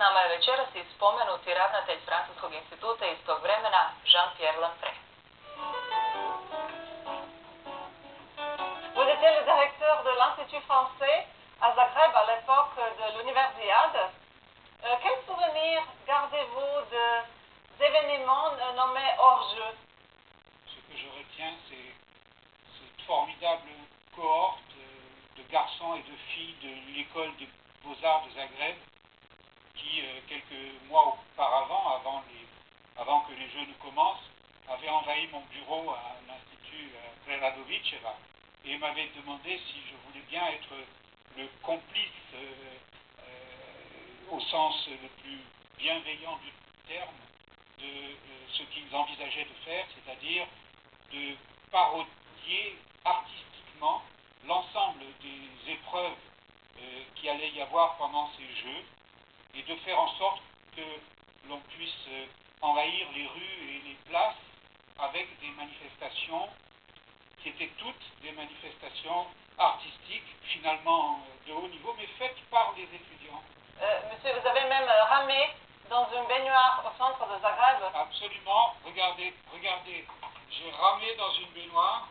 nama je večeras i spomenuti ravnatelj Francuskog instituta iz tog vremena, Jean-Pierre Lamprey. Vous étiez le directeur de l'Institut français à Zagreb à l'époque de l'Universiade. Quels souvenirs gardez-vous des événements nommés hors-jeu? Ce que je retiens, c'est cette formidable cohorte de garçons et de filles de l'école des beaux-arts de Zagreb qui, quelques mois auparavant, avant que les Jeux ne commencent, avaient envahi mon bureau à l'Institut Preradovićeva et m'avaient demandé si je voulais bien être le complice au sens le plus bienveillant du terme de ce qu'ils envisageaient de faire, c'est-à-dire de parodier artistiquement l'ensemble des épreuves qu'il allait y avoir pendant ces Jeux et de faire en sorte que l'on puisse envahir les rues et les places avec des manifestations qui étaient toutes des manifestations artistiques, finalement de haut niveau, mais faites par des étudiants. Monsieur, vous avez même ramé dans une baignoire au centre de Zagreb. Absolument. Regardez, j'ai ramé dans une baignoire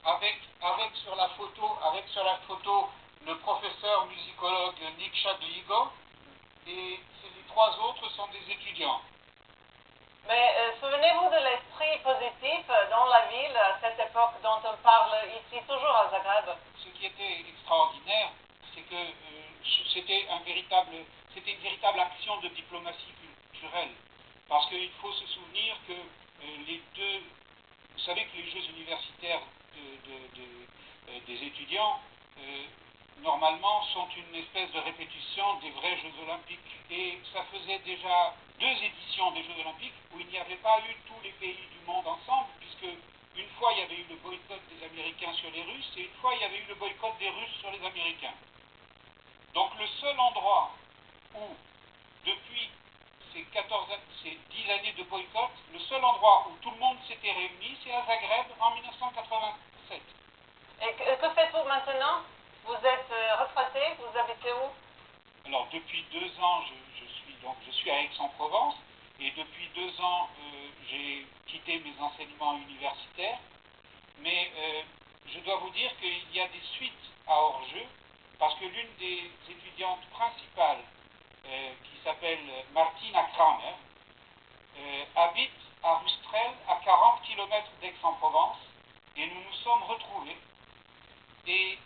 avec sur la photo le professeur musicologue Nick Chadligo et les trois autres sont des étudiants. Mais souvenez-vous de l'esprit positif dans la ville à cette époque dont on parle ici toujours à Zagreb. Ce qui était extraordinaire, c'est que c'était une véritable action de diplomatie culturelle. Parce qu'il faut se souvenir que vous savez que les Jeux universitaires des étudiants, normalement, sont une espèce de répétition des vrais Jeux olympiques. Et ça faisait déjà 2 éditions des Jeux olympiques où il n'y avait pas eu tous les pays du monde ensemble, puisque une fois il y avait eu le boycott des Américains sur les Russes, et une fois il y avait eu le boycott des Russes sur les Américains. Donc le seul endroit où, depuis ces 10 années de boycott, le seul endroit où tout le monde s'était réuni, c'est à Zagreb en 1987. Et que faites-vous maintenant? Vous êtes retraité, vous habitez où? Alors depuis 2 ans, je suis à Aix-en-Provence, et depuis 2 ans, j'ai quitté mes enseignements universitaires, mais je dois vous dire qu'il y a des suites à hors-jeu, parce que l'une des étudiantes principales, qui s'appelle Martina Kramer, habite à Rustrel, à 40 km d'Aix-en-Provence, et nous nous sommes retrouvés. Et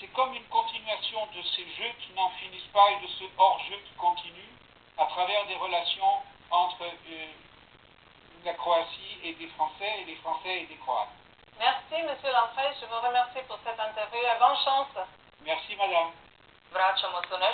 c'est comme une continuation de ces jeux qui n'en finissent pas et de ce hors-jeu qui continue à travers des relations entre la Croatie et des Français, et les Français et des Croates. Merci, Monsieur Lamprey, je vous remercie pour cette interview et bonne chance. Merci, madame. Vraćamo se u